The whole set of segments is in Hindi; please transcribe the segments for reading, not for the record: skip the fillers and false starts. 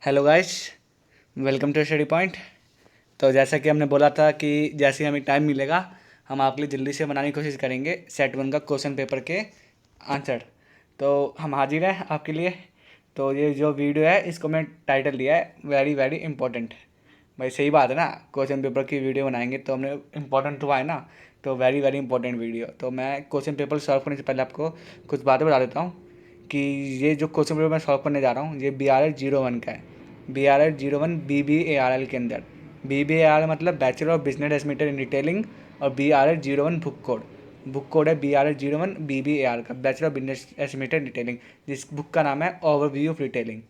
Hello guys, welcome to study point. तो जैसा कि हमने बोला था कि जैसे ही हमें टाइम मिलेगा हम आपके लिए जल्दी से बनाने की कोशिश करेंगे सेट वन का क्वेश्चन पेपर के आंसर। तो हम हाजिर हैं आपके लिए। तो ये जो वीडियो है इसको मैं टाइटल दिया है वेरी वेरी इंपॉर्टेंट। भाई सही बात है ना, क्वेश्चन पेपर की वीडियो बनाएंगे तो हमने इंपॉर्टेंट तो है ना, तो वेरी वेरी इंपॉर्टेंट वीडियो। तो मैं क्वेश्चन पेपर सॉल्व करने से पहले आपको कुछ बातें बता देता हूँ कि ये जो क्वेश्चन पेपर मैं सॉल्व करने जा रहा हूँ ये BRL 01 का है। BRL 01 BBARL के अंदर। BBARL मतलब bachelor of business administration in retailing, और BRL 01 बुक कोड है BRL 01 BBAR का, bachelor of business administration retailing, जिस बुक का नाम है ओवरव्यू ऑफ रिटेलिंग।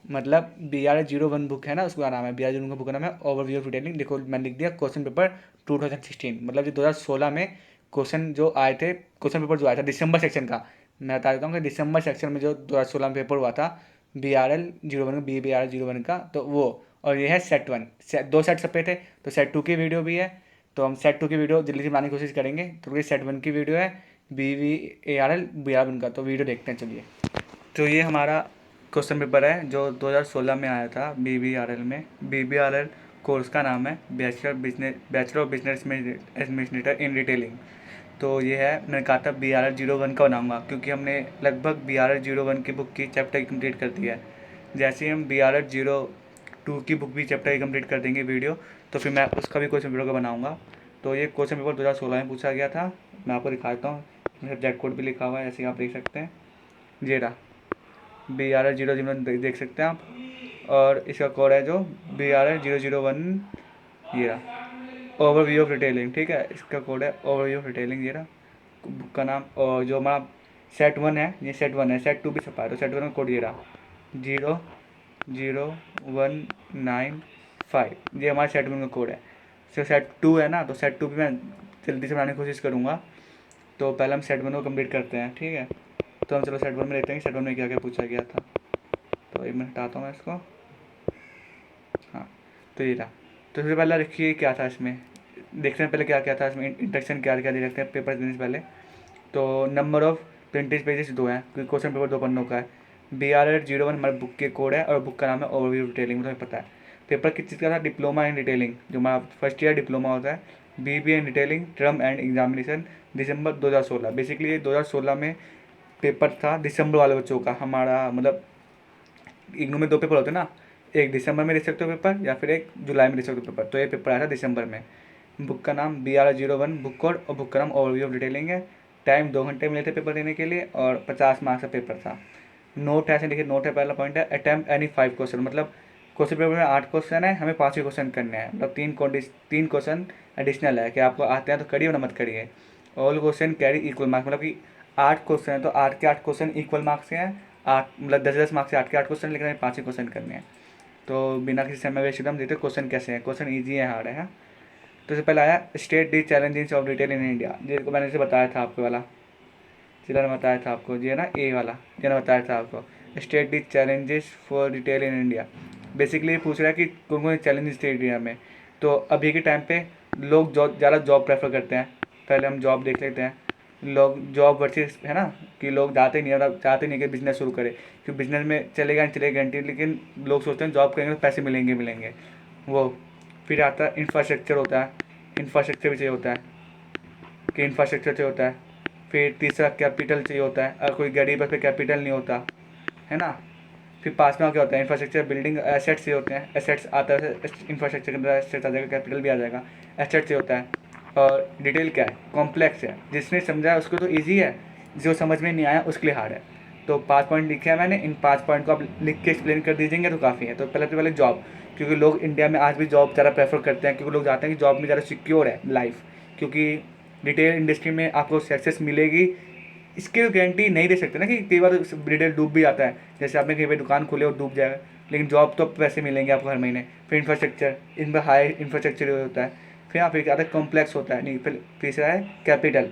मतलब BRL 01 बुक है ना, उसका नाम है BRL 01 का बुक का नाम है ओवरव्यू ऑफ रिटेलिंग। देखो मैंने लिख दिया क्वेश्चन पेपर 2016, मतलब जो 2016 में क्वेश्चन जो आए थे, क्वेश्चन पेपर जो आया था दिसंबर सेक्शन का। मैं बता देता हूँ कि दिसंबर सेक्शन में जो 2016 में पेपर हुआ था BRL 01 BBARL 01 का, तो वो। और ये है सेट वन, दो सेट सपे थे, तो सेट टू की वीडियो भी है। तो हम सेट टू की वीडियो जल्दी से बनाने की कोशिश करेंगे। तो ये सेट वन की वीडियो है BVARL का, तो वीडियो देखते हैं चलिए। तो ये हमारा क्वेश्चन पेपर है जो 2016 में आया था BBRL में। BBRL कोर्स का नाम है bachelor of business administrator in retailing. तो ये है, मैंने कहा था BRL 01 का बनाऊंगा क्योंकि हमने लगभग BRL 01 की बुक की चैप्टर कंप्लीट कर दिया है। जैसे ही हम BRL 02 की बुक भी चैप्टर कंप्लीट कर देंगे वीडियो, तो फिर मैं उसका भी क्वेश्चन पेपर का बनाऊंगा। तो ये क्वेश्चन पेपर 2016 में पूछा गया था। मैं आपको दिखाता हूँ, सब्जेक्ट कोड भी लिखा हुआ है, ऐसे ही आप देख सकते हैं। ये रहा BRL 00 देख सकते हैं आप। और इसका कोड है जो BRL 001, ये रहा ओवरव्यू ऑफ रिटेलिंग। ठीक है, इसका कोड है ओवरव्यू ऑफ रिटेलिंग, ये रहा बुक का नाम। और जो हमारा सेट वन है, ये सेट वन है, सेट टू भी छपा है, तो सेट वन का कोड ये रहा 00195। ये हमारा सेट वन का कोड है। तो सेट टू है ना, तो सेट टू भी मैं जल्दी से बनाने की कोशिश करूँगा। तो पहले हम सेट वन को कंप्लीट करते हैं, ठीक है। तो हम चलो सेट वन में देखते हैं कि सेट वन में क्या क्या पूछा गया था। तो एक मिनट हटाता हूँ मैं इसको। हाँ, तो ये था। तो सबसे पहले देखिए क्या था इसमें, देखते हैं पहले क्या क्या था इसमें, इंट्रोडक्शन क्या क्या दे रखते हैं पेपर देने से पहले। तो नंबर ऑफ प्रिंटेज पेजेस दो हैं क्योंकि क्वेश्चन पेपर दो पन्नों का है। BRL 01 हमारे बुक के कोड है और बुक का नाम है ओवरव्यू रिटेलिंग, मुझे पता है। पेपर किस चीज़ का था, डिप्लोमा इन रिटेलिंग, जो हमारा फर्स्ट ईयर डिप्लोमा होता है। BBA in retailing term end examination, December 2016। Basically ये 2016 में पेपर था दिसंबर वाले बच्चों का। हमारा मतलब इग्नू में दो पेपर होते हैं ना, एक दिसंबर में दे सकते हो पेपर या फिर एक जुलाई में दे सकते हो पेपर। तो ये पेपर आया था दिसंबर में। बुक का नाम BRL 01 बुक कोड और बुक का नाम ओवरव्यू ऑफ डिटेलिंग है। टाइम 2 घंटे मिले थे पेपर देने के लिए और 50 मार्क्स का पेपर था। नोट है, ऐसे देखिए नोट है, पहला पॉइंट है अटैम्प्ट एनी 5 क्वेश्चन, मतलब क्वेश्चन पेपर में 8 क्वेश्चन है, हमें 5 क्वेश्चन करने हैं। मतलब तीन क्वेश्चन एडिशनल है कि आपको आते हैं तो करिए वरना मत करिए। All question carry equal marks, मतलब कि 8 क्वेश्चन है तो 8 के 8 क्वेश्चन इक्वल मार्क्स के हैं। 8 मतलब 10-10 मार्क्स से 8 के 8 क्वेश्चन, लेकिन हमें 5 ही क्वेश्चन करने हैं। तो बिना किसी समय वेस्ट एकदम देखते क्वेश्चन कैसे हैं। क्वेश्चन ईजी है, हार्ड है, हाँ। तो सबसे पहला आया state the challenges of retail in India, जिसको मैंने इसे बताया था आपको वाला, जिला ने बताया था आपको, जी है ना, ए वाला, जिन्होंने बताया था आपको state the challenges for retail in India. Basically पूछ रहा है कि कौन कौन से चैलेंजेस थे इंडिया में। तो अभी के टाइम पे लोग ज़्यादा जॉब प्रेफर करते हैं। पहले हम जॉब देख लेते हैं। लोग जॉब वर्सेस है ना, कि लोग जाते नहीं, मतलब चाहते नहीं कि बिजनेस शुरू करें, क्योंकि बिजनेस में चलेगा नहीं चलेगा गारंटी, लेकिन लोग सोचते हैं जॉब करेंगे तो पैसे मिलेंगे मिलेंगे वो। फिर आता है इंफ्रास्ट्रक्चर होता है, इंफ्रास्ट्रक्चर भी चाहिए होता है कि इंफ्रास्ट्रक्चर चाहिए होता है। फिर तीसरा कैपिटल चाहिए होता है, अगर कोई गरीब है फिर कैपिटल नहीं होता है ना। फिर पांचवा क्या होता है, इंफ्रास्ट्रक्चर बिल्डिंग एसेट्स चाहिए होते हैं। एसेट्स आता है, इंफ्रास्ट्रक्चर के अंदर एसेट्स आ जाएगा, कैपिटल भी आ जाएगा, एसेट्स चाहिए होता है। और डिटेल क्या है, कॉम्प्लेक्स है, जिसने समझा है उसको तो ईजी है, जो समझ में नहीं आया उसके लिए हार्ड है। तो 5 पॉइंट लिखे हैं मैंने, इन 5 पॉइंट को आप लिख के एक्सप्लेन कर दीजिएंगे तो काफ़ी है। तो पहले जॉब, क्योंकि लोग इंडिया में आज भी जॉब ज़्यादा प्रेफर करते हैं, क्योंकि लोग चाहते हैं कि जॉब में ज़्यादा सिक्योर है लाइफ। क्योंकि रिटेल इंडस्ट्री में आपको सक्सेस मिलेगी, इसकी गारंटी नहीं दे सकते ना, कि कई बार रिटेल डूब भी जाता है, जैसे आपने कहीं पर दुकान खोले और डूब जाएगा, लेकिन जॉब तो पैसे मिलेंगे आपको हर महीने। फिर इंफ्रास्ट्रक्चर, इनमें हाई इंफ्रास्ट्रक्चर होता है। फिर यहाँ फिर आता है कॉम्प्लेक्स होता है, नहीं फिर तीसरा है कैपिटल,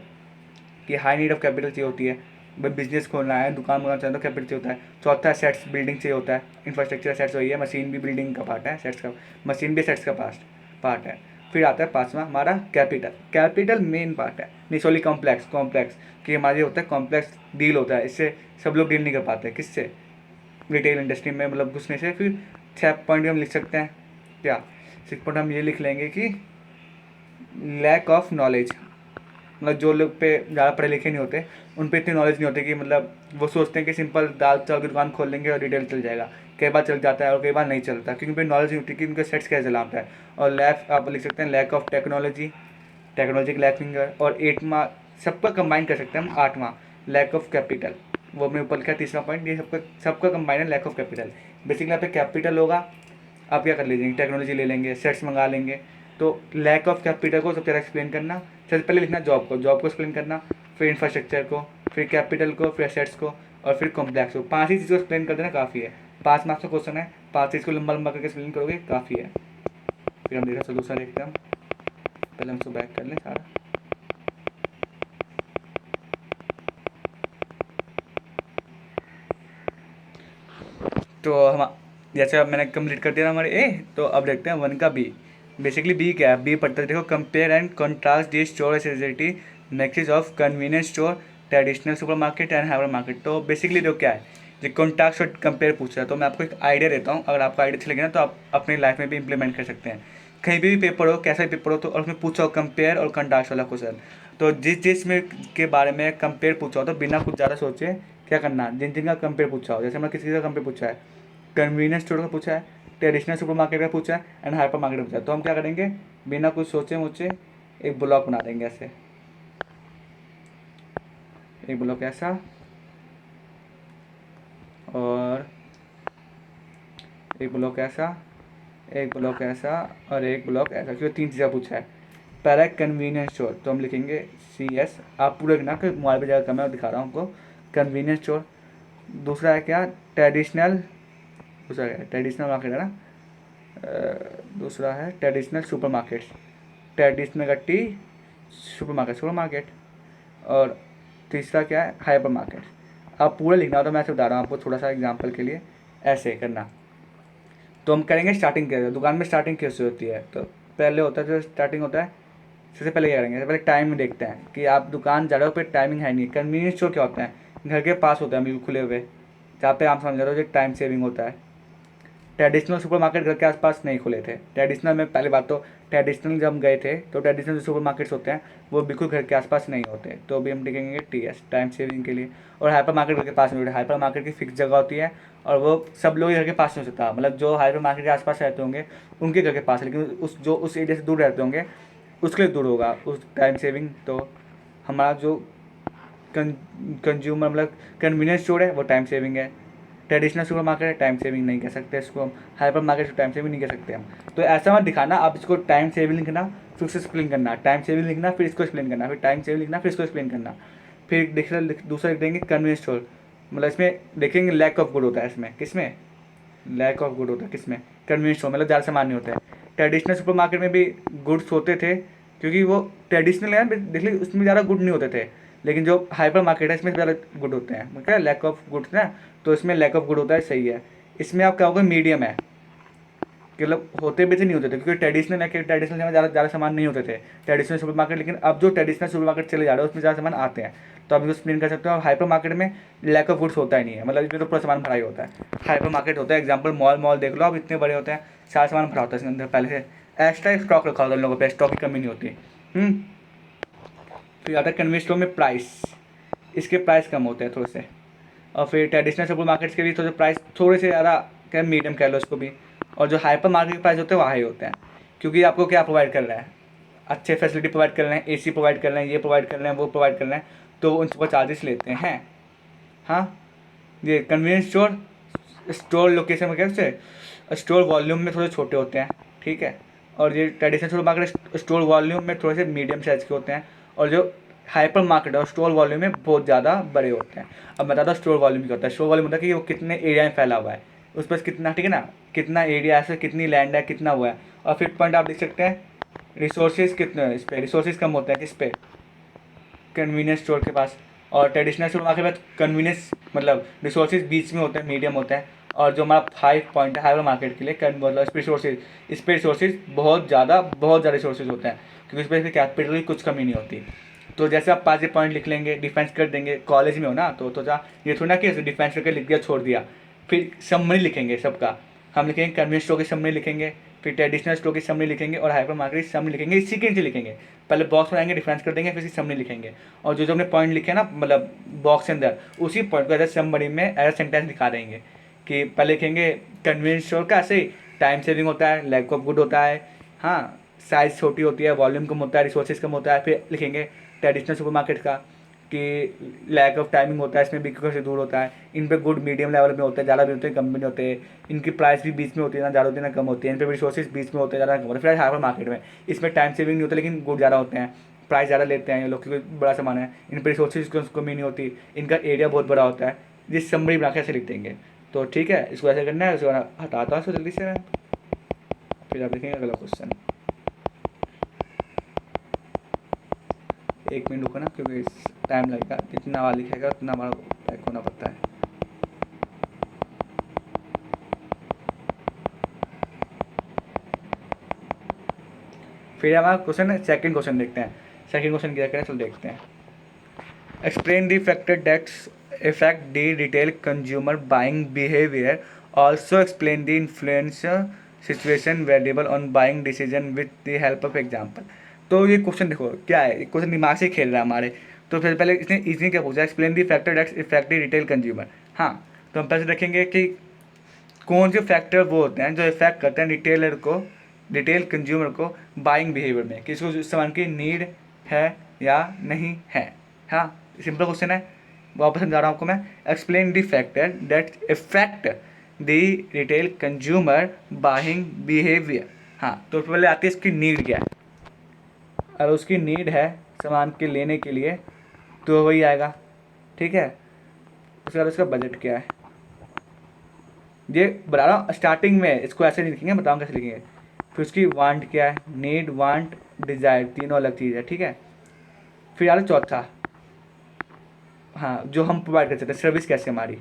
कि हाई नीड ऑफ कैपिटल चाहिए होती है। भाई बिजनेस खोलना है, दुकान बनाना चाहते तो कैपिटल चाहिए होता है। चौथा सेट्स, बिल्डिंग चाहिए होता है। इंफ्रास्ट्रक्चर सेट्स वही है, मशीन भी बिल्डिंग का पार्ट है, सेट्स का मशीन भी सेट्स का पार्ट है। फिर आता है पाँचवा हमारा कैपिटल, कैपिटल मेन पार्ट है, नहीं सॉरी कॉम्प्लेक्स, कॉम्प्लेक्स कि हमारे होता है कॉम्प्लेक्स डील होता है, इससे सब लोग डील नहीं कर पाते, किससे, रिटेल इंडस्ट्री में मतलब घुसने से। फिर 6 पॉइंट हम लिख सकते हैं क्या? 6 पॉइंट हम ये लिख लेंगे कि लैक ऑफ नॉलेज, मतलब जो लोग पे ज़्यादा पढ़े लिखे नहीं होते उन पे इतनी नॉलेज नहीं होती कि मतलब वो सोचते हैं कि सिंपल दाल चावल की दुकान खोल लेंगे और रिटेल चल जाएगा। कई बार चल जाता है और कई बार नहीं चलता, क्योंकि उन पर नॉलेज नहीं होती कि उनके सेट्स कैसे चलाता है। और लैक आप लिख सकते हैं लैक ऑफ टेक्नोलॉजी, टेक्नोलॉजी की लैकिंग है। और 8वां सबका कंबाइन कर सकते हैं हम, 8वां लैक ऑफ कैपिटल, वो अपने ऊपर लिखा है 3रा पॉइंट। ये सबका सबका कंबाइन है लैक ऑफ कैपिटल। बेसिकली यहाँ पे कैपिटल होगा, आप क्या कर लीजिए टेक्नोलॉजी ले लेंगे, सेट्स मंगा लेंगे। तो लैक ऑफ कैपिटल को सबसे ज़्यादा एक्सप्लेन करना, सबसे पहले लिखना जॉब को एक्सप्लेन करना, फिर इंफ्रास्ट्रक्चर को, फिर कैपिटल को, फिर एसेट्स को, और फिर कॉम्प्लेक्स को। 5 ही चीज़ को एक्सप्लेन कर देना काफ़ी है। 5 मार्क्स का क्वेश्चन है, 5 चीज़ को लंबा लंबा करके एक्सप्लेन करोगे काफ़ी है। फिर हम देखा सोल्यूशन देखते हैं। पहले हम इसको बैक कर लें सारा। तो हम जैसे अब मैंने कंप्लीट कर दिया हमारे ए, तो अब देखते हैं 1 का बी। बेसिकली बी क्या है? बी पढ़ते हैं, देखो compare and contrast the store एसेसिटी मैक्सिस of convenience store, traditional supermarket and hypermarket. तो बेसिकली जो क्या है, जो कॉन्ट्रास्ट और कंपेयर पूछ रहा है, तो मैं आपको एक आइडिया देता हूँ। अगर आपको आइडिया अच्छा लगे ना तो आप अपनी लाइफ में भी इंप्लीमेंट कर सकते हैं। कहीं भी पेपर हो, कैसा भी पेपर हो, तो और उसमें पूछा हो कंपेयर और कंट्रास्ट वाला क्वेश्चन, तो जिस में के बारे में कंपेयर पूछा हो तो बिना कुछ ज़्यादा सोचे क्या करना, जिन जिन का कंपेयर पूछा हो, जैसे हमने किसी का कंपेयर पूछा है, कन्वीनियंस स्टोर का पूछा है, ट्रेडिशनल सुपर मार्केट का पूछा है एंड हाइपर मार्केट का पूछा है, तो हम क्या करेंगे बिना कुछ सोचे मुझे एक ब्लॉक बना देंगे ऐसे, एक ब्लॉक ऐसा और एक ब्लॉक ऐसा, एक ब्लॉक ऐसा और एक ब्लॉक ऐसा, क्योंकि 3 चीज़ें पूछा है। पहला कन्वीनियंस स्टोर, तो हम लिखेंगे CS, आप पूरे लिखना कि मोबाइल पर जगह कम है और दिखा रहा हूँ आपको। Convenience store. दूसरा है क्या? ट्रेडिशनल, दूसरा है ट्रेडिशनल मार्केट है ना, दूसरा है ट्रेडिशनल सुपर मार्केट, ट्रेडिशनल गट्टी सुपर मार्केट। और तीसरा क्या है? Hyper market. आप पूरा लिखना हो तो मैं ऐसे बता रहा हूँ आपको थोड़ा सा एग्जांपल के लिए, ऐसे करना। तो हम करेंगे स्टार्टिंग कैसे, दुकान में स्टार्टिंग कैसे होती है, तो पहले होता है जो स्टार्टिंग होता है, सबसे पहले क्या करेंगे, सबसे पहले टाइम में देखते हैं कि आप दुकान जा रहे हो, फिर टाइमिंग है नहीं। कन्वीनियंस स्टोर क्या होता है? घर के पास होता है बिल्कुल खुले हुए, जहाँ पे आप समझ रहे हो जो टाइम सेविंग होता है। ट्रेडिशनल सुपर मार्केट घर के आसपास नहीं खुले थे। ट्रेडिशनल में पहली बात तो ट्रेडिशनल जब हम गए थे तो ट्रेडिशनल जो सुपर मार्केट्स होते हैं वो बिल्कुल घर के आसपास नहीं होते, तो अभी हम लिखेंगे TS टाइम सेविंग के लिए। और हाइपर मार्केट घर के पास नहीं होते, हाइपर मार्केट की फिक्स जगह होती है और वो सब लोग घर के पास नहीं हो सकता, मतलब जो हाइपर मार्केट के आसपास रहते होंगे उनके घर के पास, लेकिन उस एरिया से दूर रहते होंगे उसके लिए दूर होगा उस टाइम सेविंग। तो हमारा जो कंज्यूमर मतलब कन्वीनियंस स्टोर है वो टाइम सेविंग है। ट्रेडिशनल सुपर मार्केट है, टाइम सेविंग नहीं कह सकते इसको हम। हाइपर मार्केट टाइम सेविंग नहीं कह सकते हम। तो ऐसा मत दिखाना, आप इसको टाइम सेविंग लिखना फिर उसको एक्सप्लेन करना, टाइम सेविंग लिखना फिर इसको एक्सप्लेन करना, फिर टाइम सेविंग लिखना फिर इसको एक्सप्लेन करना। फिर दूसरा लिख देंगे कन्वीनियंस स्टोर, मतलब इसमें देखेंगे लैक ऑफ गुड होता है, इसमें किसमें लैक ऑफ गुड होता है, किसमें? कन्वीनियंस स्टोर, मतलब ज़्यादा सामान नहीं होता है। ट्रेडिशनल सुपर मार्केट में भी गुड्स होते थे, क्योंकि वो ट्रेडिशनल है, देख लीजिए उसमें ज़्यादा गुड नहीं होते थे, लेकिन जो हाइपर मार्केट है इसमें ज़्यादा गुड होते हैं। क्या लैक ऑफ गुड्स ना, तो इसमें लैक ऑफ गुड होता है, सही है। इसमें आप क्या होगा मीडियम है, मतलब होते भी थे नहीं होते थे, क्योंकि ट्रेडिशनल है कि ट्रेडिशनल में ज़्यादा सामान नहीं होते थे ट्रेडिशनल सुपर मार्केट, लेकिन अब जो ट्रेडिशनल सुपर मार्केट चले जा रहे हैं उसमें ज़्यादा सामान आते हैं, तो आप इसको एक्सप्लेन कर सकते हो। हाइपर मार्केट में लैक ऑफ गुड्स होता ही नहीं है, मतलब इसमें तो पूरा सामान भरा ही होता है। हाइपर मार्केट होता है एग्जाम्पल मॉल देख लो आप, इतने बड़े होते हैं, सारा सामान भरा होता है इसके अंदर, पहले से एक्स्ट्रा स्टॉक रखा होता है लोगों पर, स्टॉक की कमी नहीं होती। फिर आता है कन्वीनियंस स्टोर में प्राइस, इसके प्राइस कम होते हैं थोड़े से। और फिर ट्रेडिशनल सुपर मार्केट्स के भी थोड़े प्राइस थोड़े से ज़्यादा, क्या मीडियम कह लो इसको भी। और जो हाइपर मार्केट के प्राइस होते हैं वो हाई होते हैं, क्योंकि आपको क्या प्रोवाइड कर रहा है, अच्छे फैसिलिटी प्रोवाइड कर रहे हैं, AC प्रोवाइड कर रहे हैं, ये प्रोवाइड कर रहे हैं, वो प्रोवाइड कर रहे हैं, तो उन सबको चार्जेस लेते हैं। हाँ, ये कन्वीनियंस स्टोर स्टोर लोकेशन में कैसे स्टोर वॉल्यूम में थोड़े छोटे होते हैं, ठीक है। और ये traditional super market store volume में थोड़े से मीडियम साइज़ के होते हैं, और जो हाइपर मार्केट और स्टोर वॉल्यूम में बहुत ज़्यादा बड़े होते हैं। अब बताता हूँ स्टोर वॉल्यूम क्या होता है। स्टोर वॉल्यूम होता है कि वो कितने एरिया में फैला हुआ है, उस पर कितना, ठीक है ना, कितना एरिया है, कितनी लैंड है, कितना हुआ है। और फिर पॉइंट आप लिख सकते हैं रिसोर्सेज कितने, इस पर रिसोर्सेज कम होते हैं, किस पे? कन्वीनियंस स्टोर के पास। और ट्रेडिशनल स्टोर मार्केट में कन्वीनियंस मतलब रिसोर्सेज बीच में होते हैं, मीडियम होते हैं। और जो हमारा 5 पॉइंट है हाइपर मार्केट के लिए मतलब इस पर रिसोर्सेज बहुत ज़्यादा रिसोर्सेज होते हैं, क्योंकि इस पर कैपिटल की कुछ कमी नहीं होती। तो जैसे आप 5 पॉइंट लिख लेंगे, डिफेंस कर देंगे, कॉलेज में हो ना, तो ये थोड़ा ना कि डिफेंस करके लिख दिया छोड़ दिया, फिर समरी लिखेंगे सबका। हम लिखेंगे कन्वीनियंस स्टोर की समरी लिखेंगे, फिर ट्रेडिशनल स्टोर की समरी लिखेंगे और हाइपर मार्केट की समरी लिखेंगे। सीक्वेंस से लिखेंगे, पहले बॉक्स बनाएंगे, डिफरेंस कर देंगे, फिर इसकी समरी लिखेंगे। और जो जो हमने पॉइंट लिखे ना मतलब बॉक्स के अंदर, उसी पॉइंट को एज समरी में एज सेंटेंस दिखा देंगे कि पहले लिखेंगे कन्वीनियंस स्टोर का ऐसे टाइम सेविंग होता है, लैक ऑफ गुड होता है, हाँ साइज़ छोटी होती है, वॉल्यूम कम होता है, रिसोर्सेज कम होता है। फिर लिखेंगे ट्रेडिशनल सुपरमार्केट का कि लैक ऑफ टाइमिंग होता है, इसमें बिक्री से दूर होता है, इन पे गुड मीडियम लेवल में होते हैं, ज़्यादा भी होते हैं, कम भी नहीं होते हैं, इनकी प्राइस भी बीच में होती है, ना ज़्यादा होती है ना कम होती है, इन पे रिसोर्सेज बीच में होते हैं, ज़्यादा कम होते हैं। फिर हाइपर मार्केट में इसमें टाइम सेविंग नहीं होता लेकिन गुड ज़्यादा होते हैं, प्राइस ज़्यादा लेते हैं ये लोग क्योंकि बड़ा सामान है, इन पर रिसोर्सेज की कमी नहीं होती, इनका एरिया बहुत बड़ा होता है। जिस समरी बना के ऐसे लिख देंगे। तो ठीक है, इसको ऐसे करना है, उसको हटाता हूँ इसको जल्दी से मैं, फिर आप देखेंगे अगला क्वेश्चन। 1 मिनट रुको ना क्योंकि टाइम लगेगा, जितना आवाज़ लिखेगा उतना हमारा पैक होना पड़ता है। फिर हमारा क्वेश्चन सेकंड क्वेश्चन देखते हैं। सेकंड क्वेश्चन क्या करें, चलो देखते हैं। Explain the factor that's affect the retail consumer buying behavior. Also explain the influence situation variable on buying decision with the help of example. तो ये क्वेश्चन देखो क्या है, ये क्वेश्चन दिमाग से खेल रहा है हमारे। तो फिर पहले इसने इजी क्या पूछा, explain the factor that's effect the retail consumer. हाँ, तो हम पहले देखेंगे कि कौन से फैक्टर वो होते हैं जो इफेक्ट करते हैं रिटेलर को, रिटेल कंज्यूमर को बाइंग बिहेवियर में, कि इसको सामान की नीड है या नहीं है। हाँ, सिंपल क्वेश्चन है, वापस समझा रहा हूँ आपको मैं। Explain the factor that effect the retail consumer buying behaviour. हाँ, तो पहले आती है इसकी नीड क्या है। अगर उसकी नीड है सामान के लेने के लिए तो वही आएगा, ठीक है। उसके बाद उसका बजट क्या है, ये बता रहा हूँ स्टार्टिंग में, इसको ऐसे नहीं लिखेंगे, बताऊँ कैसे लिखेंगे। फिर उसकी वांट क्या है, नीड वांट डिज़ायर तीनों अलग चीज़ है, ठीक है। फिर आ रहा चौथा, हाँ जो हम प्रोवाइड कर सकते हैं, सर्विस कैसे हमारी,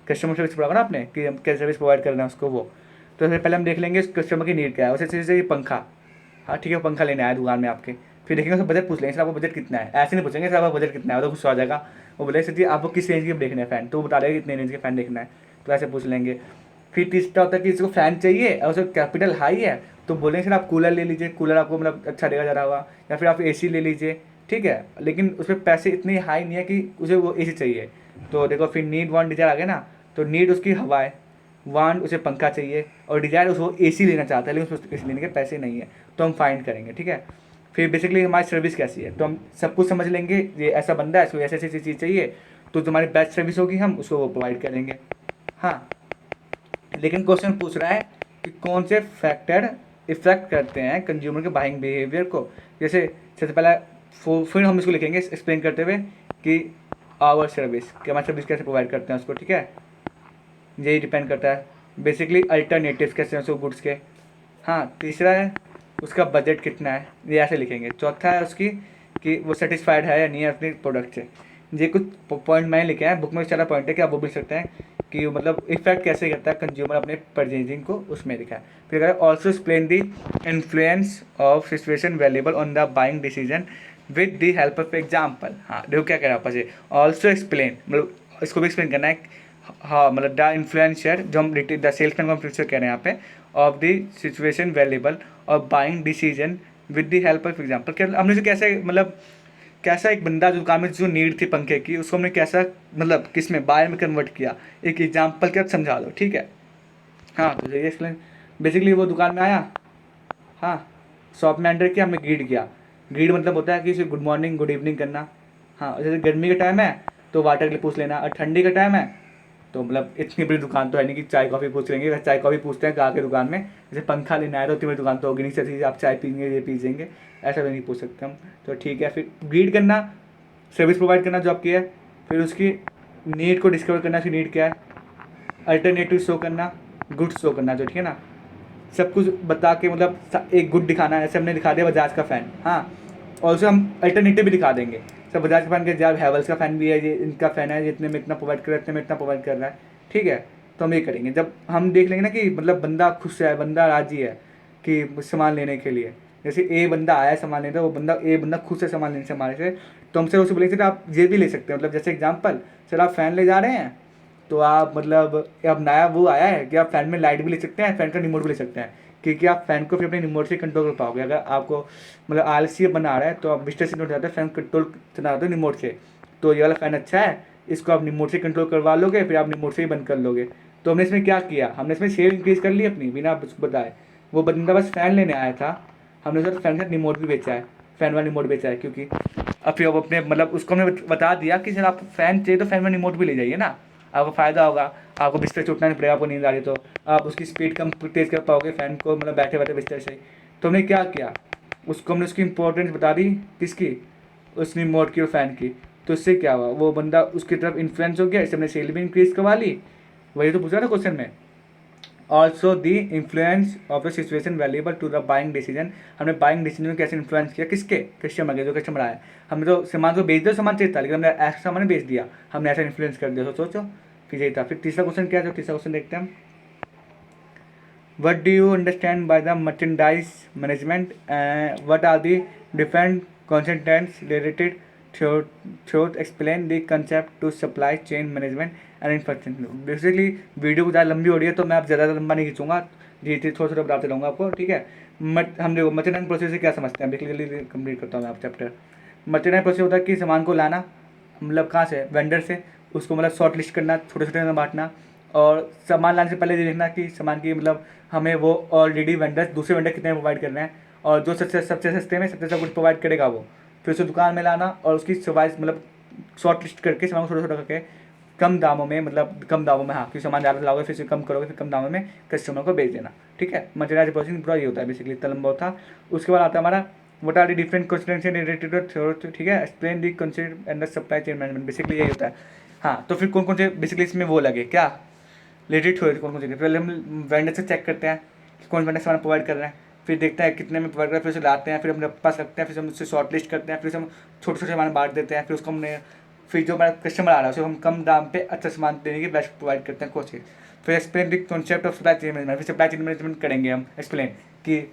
कस्टमर सर्विस पढ़ा ना आपने कि हम कैसे सर्विस प्रोवाइड करना है उसको, वो तो सबसे पहले हम देख लेंगे कस्टमर की नीड क्या है। वैसे जैसे ये पंखा, हाँ ठीक है, पंखा लेने आया दुकान में आपके, फिर देखेंगे उसका बजट पूछ लेंगे, सर आपको बजट कितना है। ऐसे नहीं पूछेंगे सर आपका बजट कितना है, वो तो गुस्सा आ जाएगा। वो बोले सर जी आपको किस रेंज के देखना है फ़ैन, तो वो बता देगा कितने रेंज के फ़ैन देखना है, तो ऐसे पूछ लेंगे। फिर तीसरा होता है कि इसको फ़ैन चाहिए और उसका कैपिटल हाई है, तो बोलेंगे सर आप कूलर ले लीजिए, कूलर आपको मतलब अच्छा देगा ज़रा हुआ, या फिर आप एसी ले लीजिए, ठीक है, लेकिन उसमें पैसे इतने हाई नहीं है कि उसे वो एसी चाहिए। तो देखो फिर नीड वांट डिज़ायर आ गया ना, तो नीड उसकी हवा है, वांट उसे पंखा चाहिए, और डिज़ायर उसको एसी लेना चाहता है लेकिन उसको एसी लेने के पैसे नहीं है, तो हम फाइंड करेंगे, ठीक है। फिर बेसिकली हमारी सर्विस कैसी है, तो हम सब कुछ समझ लेंगे, ये ऐसा बंदा है, इसको ऐसी ऐसी चीज़ चाहिए, तो तुम्हारी बेस्ट सर्विस होगी, हम उसको वो प्रोवाइड करेंगे। हाँ, लेकिन क्वेश्चन पूछ रहा है कि कौन से फैक्टर इफेक्ट करते हैं कंज्यूमर के बाइंग बिहेवियर को। जैसे सबसे पहला फिर हम इसको लिखेंगे एक्सप्लेन करते हुए कि आवर सर्विस, कि हमारी सर्विस कैसे प्रोवाइड करते हैं उसको, ठीक है, यही डिपेंड करता है। बेसिकली अल्टरनेटिव्स कैसे हैं उसको गुड्स के। हाँ, तीसरा है उसका बजट कितना है, ये ऐसे लिखेंगे। चौथा है उसकी कि वो सेटिस्फाइड है या नहीं है अपने प्रोडक्ट से। ये कुछ पॉइंट मैंने लिखे हैं, बुक में सारा पॉइंट है कि आप वो भी लिख सकते हैं कि मतलब इफेक्ट कैसे करता है कंज्यूमर अपने परचेजिंग को, उसमें लिखा है। फिर अगर also explain the influence of situation variable on the buying decision with the help of example. हाँ देखो क्या कह रहा है आपस, ऑल्सो एक्सप्लेन मतलब इसको भी एक्सप्लेन करना है। हाँ मतलब द इन्फ्लुएंसर, जो हम द सेल्समैन को इन्फ्लुएंसर कह रहे हैं यहाँ पे, ऑफ द सिचुएशन वेरिएबल और buying decision with the help of example. क्या हमने से कैसे मतलब कैसा एक बंदा जो दुकान में जो नीड थी पंखे की, उसको हमने कैसा मतलब किस में बायर में कन्वर्ट किया, एक एग्जाम्पल के साथ समझा दो, ठीक है। हाँ, तो ये एक्सप्लेन, बेसिकली वो दुकान में आया, हाँ शॉप में एंटर किया, हमने ग्रीड किया। ग्रीड मतलब होता है कि उसे गुड मॉर्निंग गुड इवनिंग करना। हाँ, जैसे गर्मी का टाइम है तो वाटर के लिए पूछ लेना, और ठंडी का टाइम है तो मतलब इतनी बड़ी दुकान तो है नहीं कि चाय कॉफ़ी पूछ लेंगे। वैसे चाय कॉफ़ी पूछते हैं गा के दुकान में, जैसे पंखा लेना है तो उतनी बड़ी दुकान तो होगी नहीं सर आप चाय पीएंगे ये पीजेंगे, ऐसा भी नहीं पूछ सकते हम। तो ठीक है, फिर ग्रीड करना, सर्विस प्रोवाइड करना जो आपकी है, फिर उसकी नीड को डिस्कवर करना, उसकी नीड क्या है, अल्टरनेटिव शो करना, गुड शो करना, जो ठीक है ना, सब कुछ बता के मतलब एक गुड दिखाना है। जैसे हमने दिखा दिया बजाज का फ़ैन, हाँ, और उसे हम अल्टरनेटिव भी दिखा देंगे। सर बजाज का फ़ैन के जब हैवल्स का फ़ैन भी है, ये इनका फ़ैन है, जितने में इतना प्रोवाइड कर रहा है, इतने में इतना प्रोवाइड कर रहा है, ठीक है। तो हम ये करेंगे जब हम देख लेंगे ना कि मतलब बंदा खुश है, बंदा राज़ी है कि सामान लेने के लिए। जैसे ए बंदा आया सामान लेने, वो बंदा खुश है सामान लेने से हमारे से, तो हमसे उसे बोलेंगे सर आप ये भी ले सकते हैं। मतलब जैसे एग्जाम्पल, सर आप फ़ैन ले जा रहे हैं तो आप मतलब अब नया वो आया है कि आप फ़ैन में लाइट भी ले सकते हैं, फ़ैन का रिमोट भी ले सकते हैं, क्योंकि आप फ़ैन को फिर अपने रिमोट से कंट्रोल कर पाओगे। अगर आपको मतलब आलसी बना रहा है तो आप बिस्तर से उठ जाते हैं, फ़ैन कंट्रोल चला दो रिमोट से, तो ये वाला फ़ैन अच्छा है, इसको आप रिमोट से कंट्रोल करवा लोगे, फिर आप रिमोट से ही बंद कर लोगे। तो हमने इसमें क्या किया, हमने इसमें सेल इंक्रीज़ कर ली अपनी बिना बताए। वो बंदा बस फ़ैन लेने आया था, हमने सर फ़ैन का रिमोट भी बेचा है, फ़ैन वाला रिमोट बेचा है, क्योंकि अब फिर अब अपने मतलब उसको हमने बता दिया कि सर आपको फ़ैन चाहिए तो फ़ैन वाला रिमोट भी ले जाइए ना, आपको फ़ायदा होगा, आपको बिस्तर से उठना नहीं पड़ेगा, आपको नींद आ रही तो आप उसकी स्पीड कम तेज़ कर पाओगे फ़ैन को, मतलब बैठे बैठे बिस्तर से। तो हमने क्या किया, उसको हमने उसकी इंपॉर्टेंस बता दी, किसकी, उस रिमोट की और फ़ैन की। तो इससे क्या हुआ, वो बंदा उसकी तरफ इन्फ्लुएंस हो गया, इससे हमने सेल भी इंक्रीज़ करवा ली। वही तो पूछा था क्वेश्चन में। Also the influence of the situation valuable to the buying decision, हमने बाइंग डिसीजन में कैसे इन्फ्लुएंस किया, किसके, कस्टमर के, जो कस्टमर आया। हमने तो सामान को बेच दो, सामान चाहिए था, लेकिन हमने ऐसा सामान बेच दिया, हमने ऐसा इन्फ्लुएंस कर दिया। सोचो फिर यही था। फिर तीसरा क्वेश्चन क्या था, तीसरा क्वेश्चन देखते हैं हम। What do you understand by the merchandise management? What are the different concepts related to explain the concept to supply chain management and infrastructure? Basically video ज़्यादा लंबी हो रही है तो मैं आप ज़्यादा लंबा नहीं खींचूंगा, धीरे थोड़ा थोड़ा बताते रहूँगा आपको, ठीक है। हम देखो मर्चेंडाइज प्रोसेस से क्या समझते हैं, देखिए जल्दी कंप्लीट करता हूँ मैं आप चैप्टर। मर्चेंडाइज प्रोसेस होता है कि सामान को लाना, मतलब कहाँ से, वेंडर से, उसको मतलब शॉर्ट लिस्ट करना, छोटे छोटे में बांटना, और सामान लाने से पहले ये देखना कि सामान की मतलब हमें वो ऑलरेडी वेंडर, दूसरे वेंडर कितने प्रोवाइड कर रहे हैं, और जो सबसे सस्ते में सबसे सब कुछ प्रोवाइड करेगा वो, फिर उसे दुकान में लाना और उसकी सवाइज मतलब शॉर्ट लिस्ट करके सामान को छोटा छोटा करके कम दामों में, मतलब कम दामों में, हाँ, क्योंकि सामान ज़्यादा लाओगे फिर से कम करोगे, फिर कम दामों में कस्टमर को बेच देना, ठीक है। मर्चेंडाइज प्रोसेसिंग पूरा ये होता है बेसिकली, इतना लंबा होता। उसके बाद आता है हमारा what are the different consideration related to, ठीक है, explain the concept and the supply chain management, basically यही होता है। हाँ, तो फिर कौन कौन से बेसिकली इसमें वो लगे क्या, रिलेटेड हुए कौन कौन से, पहले हम वेंडर से चेक करते हैं कि कौन वेंडर सामान प्रोवाइड कर रहे हैं, फिर देखते हैं कितने में प्रोवाइड कर रहे हैं, फिर उसे लाते हैं, फिर हम अपने पास रखते हैं, फिर हम उससे शॉर्ट लिस्ट करते हैं, फिर हम छोटे छोटे सामान बांट देते हैं, फिर उसको हमने, फिर जो हमारा कस्टमर आ रहा है उसे हम कम दाम पे अच्छा सामान देने की बेस्ट प्रोवाइड करते हैं कोशिश। फिर explain the concept of supply chain management, फिर सप्लाई चेन मैनेजमेंट करेंगे हम एक्सप्लेन कि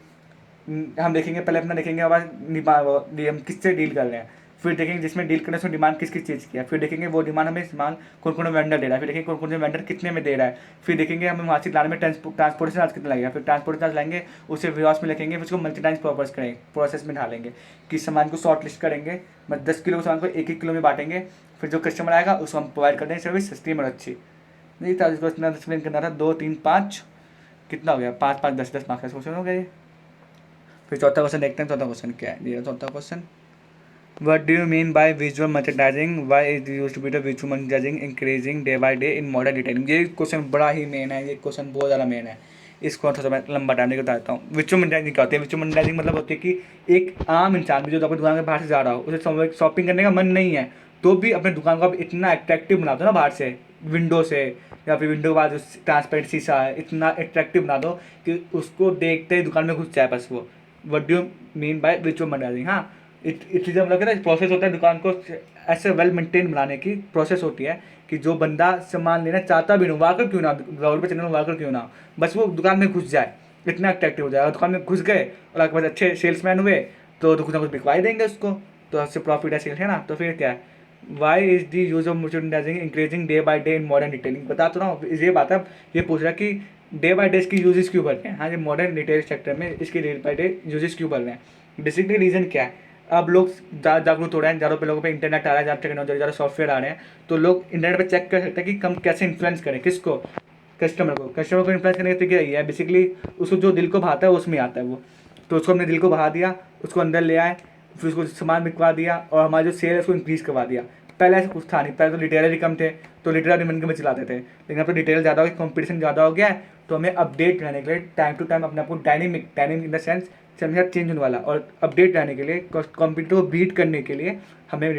हम देखेंगे, पहले अपना देखेंगे हमारा हम किससे डील कर रहे हैं, फिर देखेंगे जिसमें डील करने से डिमांड किस चीज़ की है, फिर देखेंगे वो डिमांड हमें सामान कौन कौन वेंडर दे रहा है, फिर देखेंगे कौन कौन से वेंडर कितने में दे रहा है, फिर देखेंगे हमें वहाँ से लाने में ट्रांसपोर्टेशन चार्ज कितना लगेगा, फिर ट्रांसपोर्ट चार्ज लाएंगे, उसे वेयरहाउस में रखेंगे, फिर उसको मल्टीटाइज प्रोसेस में डालेंगे कि सामान को शॉर्ट लिस्ट करेंगे, मतलब 10 किलो सामान को 1-1 किलो में बांटेंगे, फिर जो कस्टमर आएगा उसको हम प्रोवाइड कर देंगे सर्विस सस्ती और अच्छी। नहीं था, जिसको इतना एक्सप्लेन करना था, 2 3 5 कितना हो गया, 5 5 10 10 मार्क्स का क्वेश्चन हो गया ये। फिर चौथा क्वेश्चन देखते हैं, चौथा क्वेश्चन क्या है, ये चौथा question. What do you mean by visual merchandising? Why is used to be the visual merchandising increasing day by day in modern retailing? ये क्वेश्चन बड़ा ही मेन है, ये क्वेश्चन बहुत ज़्यादा मेन है, इसको थोड़ा सा लंबा टाइम लेकर बताता हूँ। विजुअल मर्चेंडाइजिंग क्या होती है, विजुअल मर्चेंडाइजिंग मतलब होती है कि एक आम इंसान भी जो अपनी दुकान के बाहर से जा रहा हो, उसे शॉपिंग करने का मन नहीं है, तो भी अपने दुकान को आप इतना अट्रैक्टिव बना दो ना, बाहर से, विंडो से, या फिर विंडो के बाद ट्रांसपेरेंट शीशा है, इतना अट्रैक्टिव बना दो कि उसको देखते ही दुकान में घुस जाए बस वो। What do you mean by visual merchandising? हाँ, इट जब लगे ना प्रोसेस होता है दुकान को ऐसे वेल मेंटेन बनाने की प्रोसेस होती है कि जो बंदा सामान लेना चाहता भी नहीं, वाकर क्यों ना, रोड पे चलने में वाकर क्यों ना, बस वो दुकान में घुस जाए, इतना अट्रैक्टिव हो जाएगा। दुकान में घुस गए और आपके पास अच्छे सेल्समैन हुए तो कुछ ना कुछ बिकवाई देंगे उसको, तो उससे प्रॉफिट है, सेल्स है ना। तो फिर क्या है, why is the use of merchandising increasing day by day in modern retailing? बता तो रहा हूँ, ये बात है, ये पूछ रहा है कि डे बाई डे इसकी यूजेस क्यों बढ़ रहे हैं। हाँ, ये मॉडर्न रिटेल सेक्टर में इसके डे बाई डे यूजेस क्यों बढ़ रहे हैं, बेसिकली रीज़न क्या है। अब लोग जागरूक हो रहे हैं, ज़्यादा पे लोगों पे इंटरनेट आ रहा है, ज़्यादा टेक्नोलॉजी, ज़्यादा सॉफ्टवेयर आ रहे हैं, तो लोग इंटरनेट पे चेक कर सकते हैं कि हम कैसे इन्फ्लुएंस करें, किसको, कस्टमर को इन्फ्लुएंस करने का तरीका यही है बेसिकली, उसको जो दिल को भाता है उसमें आता है वो, तो उसको हमने दिल को बहा दिया, उसको अंदर ले आए, फिर उसको सामान बिकवा दिया और हमारा जो सेल है उसको इंक्रीज़ करवा दिया। पहले ऐसा कुछ था नहीं, पहले तो रिटेलर ही कम थे, तो रिटेलर मन में चलाते थे, लेकिन अब तो रिटेलर ज़्यादा हो गया, कॉम्पिटिशन ज़्यादा हो गया है, तो हमें अपडेट रहने के लिए टाइम टू टाइम अपने आपको डायनेमिक इन द सेंस हमेशा चेंज होने वाला, और अपडेट रहने के लिए, कॉम्पिटिटर को बीट करने के लिए हमें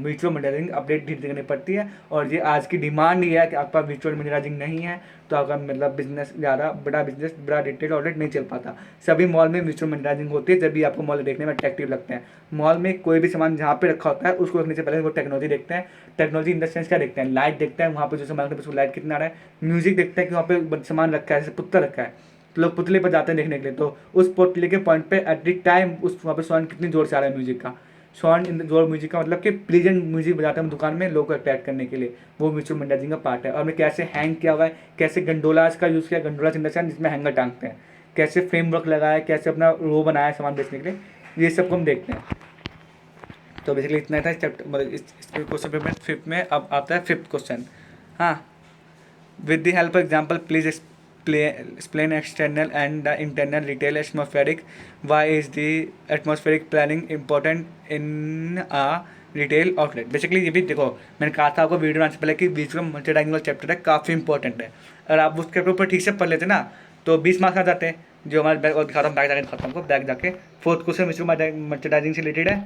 वर्चुअल मर्चेंडाइजिंग अपडेट धीरे करनी पड़ती है। और ये आज की डिमांड ही है कि आपका वर्चुअल मर्चेंडाइजिंग नहीं है तो आपका मतलब बिजनेस ज़्यादा बड़ा बिजनेस, बड़ा रिटेल आउटलेट नहीं चल पाता। सभी मॉल में वर्चुअल मर्चेंडाइजिंग होती है जब भी आपको मॉल देखने में अट्रैक्टिव लगते हैं। मॉल में कोई भी सामान जहाँ पे रखा होता है उसको रखने से पहले वो टेक्नोलॉजी देखते हैं, टेक्नोलॉजी इन द सेंस क्या देखते हैं, लाइट देखते हैं, वहाँ पर जो सामान है उसको लाइट कितना आ रहा है, म्यूजिक देखते हैं कि वहाँ पे सामान रखा है, जैसे पुत्ता रखा है तो लोग पुतले पर जाते हैं देखने के लिए, तो उस पुतले के पॉइंट पे एट द टाइम उस वहाँ पे साउंड कितनी जोर से आ रहा है म्यूजिक का, साउंड इन द जोर म्यूजिक का मतलब कि प्लीजेंट म्यूजिक बजाते हैं दुकान में लोगों को अट्रैक्ट करने के लिए, वो म्यूचुअल मर्चेंडाइजिंग का पार्ट है। और हमने कैसे हैंग किया हुआ है, कैसे गंडोलास का यूज़ किया, गंडोला इंडस्ट्री जिसमें हैंगर टांगते हैं, कैसे फ्रेमवर्क लगाया, कैसे अपना रो बनाया है सामान बेचने के लिए, ये सब को हम देखते हैं। तो बेसिकली इतना था चैप्टर, मतलब इस क्वेश्चन पेपर में 5th में। अब आता है 5th क्वेश्चन। हाँ, with the help of example please explain external and the internal retail atmospheric. Why is the atmospheric planning important in a retail outlet? Basically ये भी देखो, मैंने कहा था आपको वीडियो आने से पहले कि विजुअल मर्चेंडाइजिंग वाला चैप्टर है, काफ़ी इंपॉर्टेंट है। अगर आप उस चैप्टर पर ठीक से पढ़ लेते ना तो 20 मार्क्स आ जाते हैं। जो हमारे बैग, और दिखाता हूँ बैग जाके दिखाता हूँ आपको, बैग जाके 4th क्वेश्चन विजुअल मर्चेंडाइजिंग से रिलेटेड है,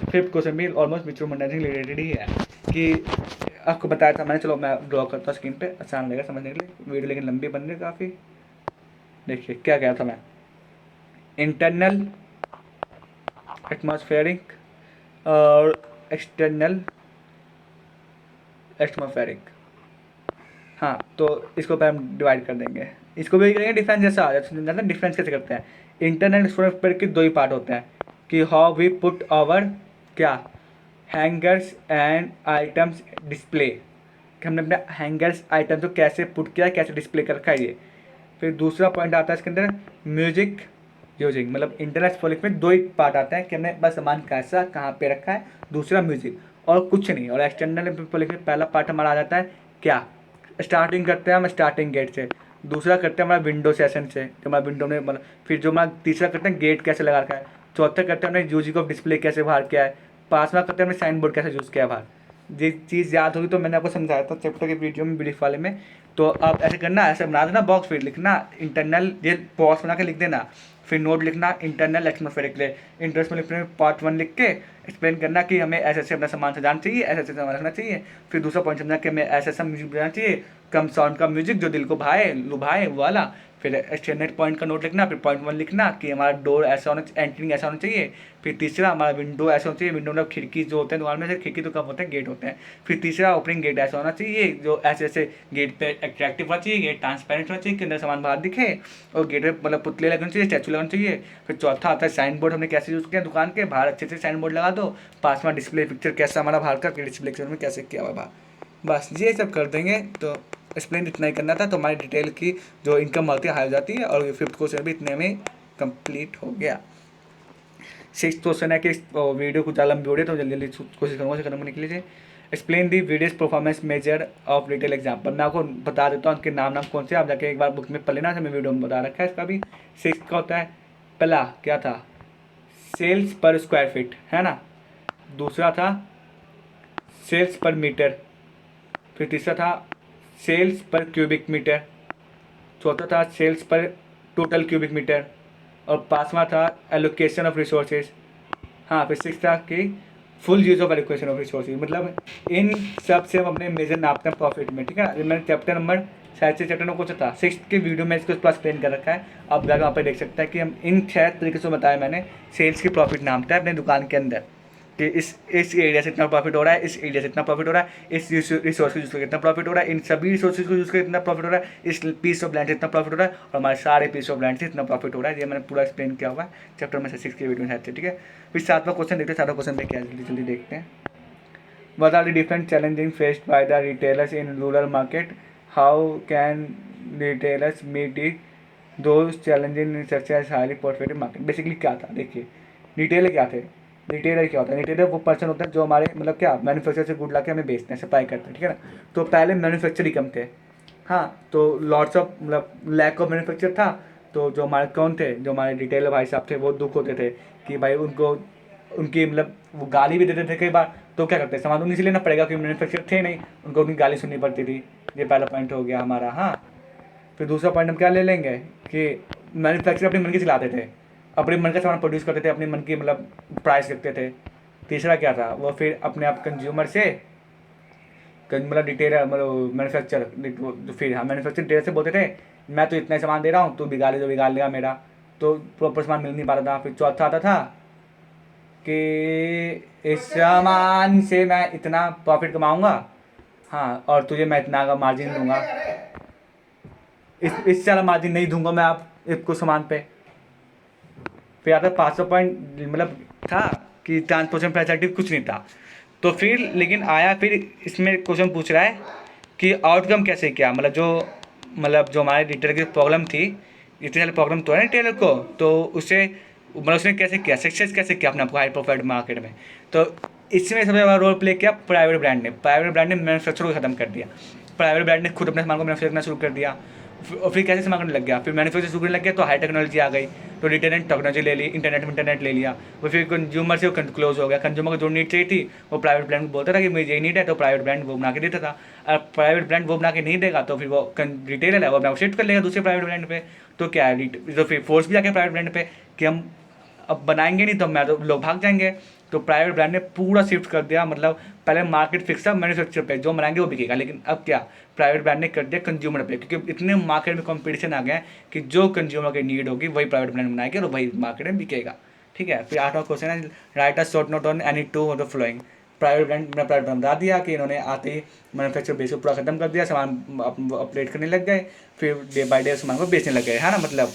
5th क्वेश्चन भी ऑलमोस्ट विजुअल मर्चेंडाइजिंग रिलेटेड ही है। कि आपको बताया था मैंने, चलो मैं ड्रॉ करता हूँ स्क्रीन पे, आसान लगेगा समझने के लिए। वीडियो लेकिन लंबी बन रही है काफ़ी। देखिए क्या कह रहा था मैं, इंटरनल एटमॉस्फेरिक और एक्सटर्नल एटमॉस्फेरिक। हाँ, तो इसको पर हम डिवाइड कर देंगे, इसको भी करेंगे डिफरेंस जैसा आ जाता है। डिफरेंस कैसे करते हैं? इंटरनल एटमॉस्फेरिक के 2 ही पार्ट होते हैं कि हाउ वी पुट आवर क्या हैंगर्स एंड आइटम्स डिस्प्ले, कि हमने अपने हैंगर्स आइटम्स को कैसे पुट किया, कैसे डिस्प्ले कर रखा है ये। फिर दूसरा पॉइंट आता है इसके अंदर म्यूजिक यूजिंग, मतलब इंटरनल एटमॉस्फेरिक में 2 ही पार्ट आते हैं कि हमने बस सामान कैसा कहाँ पे रखा है, दूसरा म्यूजिक और कुछ नहीं। और एक्सटर्नल एटमॉस्फेरिक में पहला पार्ट हमारा आ जाता है क्या, स्टार्टिंग करते हैं हम स्टार्टिंग गेट से, दूसरा करते हैं हमारा विंडो सेशन से, जो हमारा विंडो में मतलब, फिर जो हमारा तीसरा करते हैं गेट कैसे लगा रखा है, चौथा करते हैं हमने यूजिंग ऑफ डिस्प्ले कैसे बाहर किया है, पाँचवा करते हैं हमने साइन बोर्ड कैसे यूज़ किया है बाहर। ये चीज़ याद होगी तो मैंने आपको समझाया था चैप्टर के वीडियो में, ब्रीफ वाले में। तो आप ऐसे करना, ऐसे बना देना बॉक्स, फिर लिखना इंटरनल, ये बॉक्स बना के लिख देना, फिर नोट लिखना इंटरनल एटमॉस्फेरिक लिए, इंटरेस्ट में लिखने पार्ट 1 लिख के एक्सप्लेन करना कि हमें ऐसे ऐसे अपना सामान सजाना चाहिए, ऐसे ऐसे सामान रखना चाहिए। फिर दूसरा पॉइंट समझना कि हमें ऐसा ऐसा म्यूजिक बजाना चाहिए, कम साउंड का म्यूजिक जो दिल को भाए लुभाए वो वाला। फिर एक्सटेंडेड पॉइंट का नोट लिखना, फिर पॉइंट 1 लिखना कि हमारा डोर ऐसा होना, एंट्रिंग ऐसा होना चाहिए। फिर तीसरा हमारा विंडो ऐसा होना चाहिए, विंडो मतलब खिड़की जो होते हैं दुकान में से, खिड़की तो कम होते हैं, गेट होते हैं। फिर तीसरा ओपनिंग गेट ऐसा होना चाहिए जो ऐसे ऐसे गेट पे अट्रैक्टिव होना चाहिए, गेट ट्रांसपेरेंट होना चाहिए कि अंदर सामान बाहर दिखे, और गेट पे मतलब पुतले लगने चाहिए, स्टैचू लगना चाहिए। फिर चौथा आता है साइन बोर्ड, हमने कैसे यूज़ किया दुकान के बाहर, अच्छे से साइन बोर्ड लगा दो। पाँचवा डिस्प्ले पिक्चर कैसा हमारा बाहर का डिस्प्ले पिक्चर में कैसे किया हुआ बाहर। बस ये सब कर देंगे तो एक्सप्लेन इतना ही करना था, तो हमारी डिटेल की जो इनकम होती है हाई हो जाती है, और 5th क्वेश्चन भी इतने में कंप्लीट हो गया। 6th क्वेश्चन है कि वीडियो कुछ ज़्यादा लंबी हो रही है तो जल्दी जल्दी कोशिश करूँगा खत्म करने के लिए। Explain the various performance measure of retail example. मैं आपको बता देता हूँ उनके नाम कौन से, आप जाके एक बार बुक में पढ़ लेना, मैं वीडियो में बता रखा है इसका भी। 6th का होता है, पहला क्या था, सेल्स पर स्क्वायर फीट, है ना। दूसरा था सेल्स पर मीटर। फिर तीसरा था सेल्स पर क्यूबिक मीटर। चौथा था सेल्स पर टोटल क्यूबिक मीटर। और पांचवा था एलोकेशन ऑफ रिसोर्सेज। हाँ, फिर 6th था कि full use of allocation of resources. मतलब इन सब से हम अपने मेजर नापते हैं प्रॉफिट में, ठीक है। ये मैंने चैप्टर नंबर शायद से चैप्टर नंबर कौन सा था, 6th के वीडियो में इसको प्लस एक्सप्लेन कर रखा है, आप जाकर वहाँ पर देख सकते हैं कि हम इन 6 तरीके से बताया मैंने सेल्स की प्रॉफिट नापते हैं अपने दुकान के अंदर, कि इस एरिया से इतना प्रॉफिट हो रहा है, इस एरिया से इतना प्रॉफिट हो रहा है, इस रिसोर्स को यूज़ करके इतना प्रॉफिट हो रहा है, इन सभी रिसोर्सेज को यूज़ करके इतना प्रॉफिट हो रहा है, इस पीस ऑफ लैंड से इतना प्रॉफिट हो रहा है, और हमारे सारे पीस ऑफ लैंड से इतना प्रॉफिट हो रहा है। ये मैंने पूरा एक्सप्लेन किया हुआ है चैप्टर में से 6 के वीडियो में है, ठीक है। फिर 7वां क्वेश्चन देखते हैं, 7वां क्वेश्चन में क्या जल्दी जल्दी देखते हैं। What are the different challenges faced by the retailers in rural market? How can retailers meet those challenges in such as highly competitive market? Basically क्या था, देखिए रिटेलर क्या थे, रिटेलर क्या होता है, रिटेलर वो पर्सन होता है जो हमारे मतलब क्या मैन्युफैक्चर से गुड ला के हमें बेचते हैं, सप्लाई करते हैं, ठीक है ना। तो पहले मैन्युफैक्चर ही कम थे, हाँ, तो लॉट्स ऑफ मतलब लैक ऑफ मैन्युफैक्चर था। तो जो हमारे कौन थे, जो हमारे रिटेलर भाई साहब थे, वो दुख होते थे कि भाई उनको उनकी मतलब वो गाली भी देते थे कई बार। तो क्या करते हैं, सामान उन्हीं से लेना पड़ेगा क्योंकि मैन्युफैक्चर थे नहीं, उनको उनकी गाली सुननी पड़ती थी। ये पहला पॉइंट हो गया हमारा। हाँ, फिर दूसरा पॉइंट हम क्या ले लेंगे कि मैन्युफैक्चर अपनी मन की चलाते थे, अपने मन का सामान प्रोड्यूस करते थे, अपनी मन की मतलब प्राइस रखते थे। तीसरा क्या था, वो फिर अपने आप कंज्यूमर से मतलब रिटेलर मतलब मैन्युफैक्चर, तो फिर हम मैन्युफैक्चर रिटेलर से बोलते थे मैं तो इतना सामान दे रहा हूँ, तू बिगाड़ जो बिगाड़ लेगा मेरा, तो प्रॉपर सामान मिल नहीं पा रहा था। फिर चौथा आता था कि इस सामान से मैं इतना प्रॉफिट कमाऊंगा, हाँ, और तुझे मैं इतना का मार्जिन दूंगा, इससे ज़्यादा मार्जिन नहीं दूंगा मैं आपको सामान पे। फिर आता 500 पॉइंट मतलब था कि ट्रांसपोर्टेशन फैसिलिटी कुछ नहीं था। तो फिर लेकिन आया, फिर इसमें क्वेश्चन पूछ रहा है कि आउटकम कैसे किया, मतलब जो हमारे रिटेलर की प्रॉब्लम थी, इतनी सारी प्रॉब्लम तो है ना रिटेलर को, तो उससे मतलब उसने कैसे किया, सक्सेस कैसे किया अपने आपको हाई प्रोफाइल मार्केट में। तो इसमें सबसे बड़ा रोल प्ले किया प्राइवेट ब्रांड ने। प्राइवेट ब्रांड ने मैन्युफैक्चर को ख़त्म कर दिया। प्राइवेट ब्रांड ने खुद अपने सामान को मैन्युफैक्चर करना शुरू कर दिया। और फिर कैसे सामान करने लग गया, फिर मैन्युफैक्चर शुरू करने लग गया तो हाई टेक्नोलॉजी आ गई, तो रिटेल ने टेक्नोलॉजी ले ली, इंटरनेट ले लिया। वो फिर कंज्यूमर से वो क्लोज हो गया। कंज्यूमर को जो नीड चाहिए थी वो प्राइवेट ब्रांड को बोलता था कि मुझे यही नीड है, तो प्राइवेट ब्रांड वो बना के देता था। अब प्राइवेट ब्रांड वो बना के नहीं देगा तो फिर वो रिटेलर है वो अपना शिफ्ट कर लेगा दूसरे प्राइवेट ब्रांड पे। तो क्या है, तो फिर फोर्स भी जाके प्राइवेट ब्रांड पे कि हम अब बनाएंगे नहीं तो मैं तो लोग भाग जाएंगे। तो प्राइवेट ब्रांड ने पूरा शिफ्ट कर दिया, मतलब पहले मार्केट फिक्स था मैन्युफैक्चर पे, जो बनाएंगे वो बिकेगा, लेकिन अब क्या प्राइवेट ब्रांड ने कर दिया कंज्यूमर पे, क्योंकि इतने मार्केट में कंपटीशन आ गया है कि जो कंज्यूमर की नीड होगी वही प्राइवेट ब्रांड बनाएगी और वही मार्केट में बिकेगा। ठीक है, फिर 8वां क्वेश्चन है, right a short note on any two of the flowing. Private brand बता दिया कि इन्होंने आते ही मैन्युफैक्चर बेस को पूरा खत्म कर दिया, सामान अपडेट करने लग गए, फिर डे बाय डे सामान को बेचने लग गए, है ना, मतलब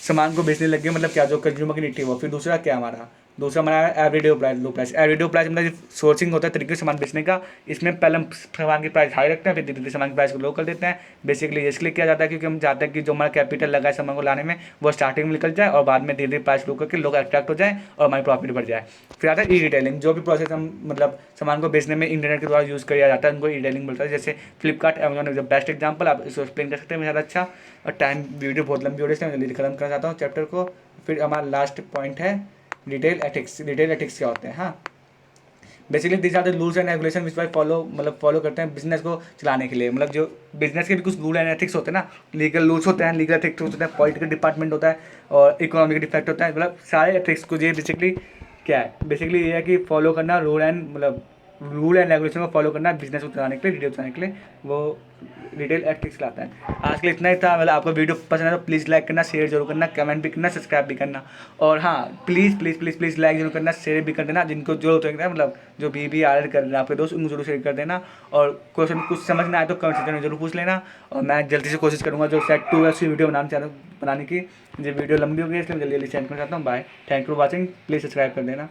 सामान को बेचने लग गए, मतलब क्या जो कंज्यूमर की नीड थी वो। फिर दूसरा क्या हमारा, दूसरा हमारा एवरीडे प्राइस लो प्राइस। एवरीडे प्राइस मतलब सोर्सिंग होता है तरीके से सामान बेचने का। इसमें पहले हम सामान की प्राइस हाई रखते हैं, फिर धीरे धीरे सामान की प्राइस को लो कर देते हैं। बेसिकली इसलिए किया जाता है क्योंकि हम चाहते हैं कि जो हमारा कैपिटल लगा है सामान को लाने में वो स्टार्टिंग में निकल जाए और बाद में धीरे धीरे प्राइस लो करके लोग अट्रैक्ट हो जाए और हमारी प्रॉफिट बढ़ जाए। फिर आता है ई रिटेलिंग, जो भी प्रोसेस हम मतलब सामान को बेचने में इंटरनेट के द्वारा यूज़ किया जाता है उनको ई रिटेलिंग बोलता है। जैसे Flipkart, Amazon is the best example, आप इसको एक्सप्लेन कर सकते हैं मेरे साथ अच्छा। और टाइम वीडियो बहुत लंबी हो रही है, मैं जल्दी खत्म करना चाहता हूँ चैप्टर को। फिर हमारा लास्ट पॉइंट है रिटेल एथिक्स। रिटेल एथिक्स क्या होते हैं, हाँ, basically this are the rules and regulation which by follow करते हैं बिजनेस को चलाने के लिए। मतलब जो बिजनेस के भी कुछ रूल एंड एथिक्स होते हैं ना, लीगल रूल्स होते हैं, लीगल एथिक्स होते हैं, पॉलिटिकल डिपार्टमेंट होता है और इकोनॉमिक डिफेक्ट होता है। मतलब सारे एथिक्स को ये बेसिकली क्या है, बेसिकली ये है कि फॉलो करना रूल एंड रेगुलेशन को फॉलो करना बिजनेस को चलाने के लिए, रिटेल चलाने के लिए, वो रिटेल एथिक्स लाता है। आज के लिए इतना ही था। मतलब आपको वीडियो पसंद है तो प्लीज़ लाइक करना, शेयर जरूर करना, कमेंट भी करना, सब्सक्राइब भी करना। और हाँ, प्लीज़ लाइक जरूर करना, शेयर भी कर देना जिनको जरूरत है, मतलब जो भी आर्डर कर रहे हैं आपके दोस्त, उनको जरूर शेयर कर देना। और क्वेश्चन कुछ समझ में आए तो कमेंट सेक्शन में जरूर पूछ लेना और मैं जल्दी से कोशिश करूँगा जो सेट 2 है उसकी वीडियो बनाने की। ये वीडियो लंबी हो गई इसलिए मैं जल्दी सेंड करना चाहता हूँ। Bye, thank you for watching, please subscribe कर देना।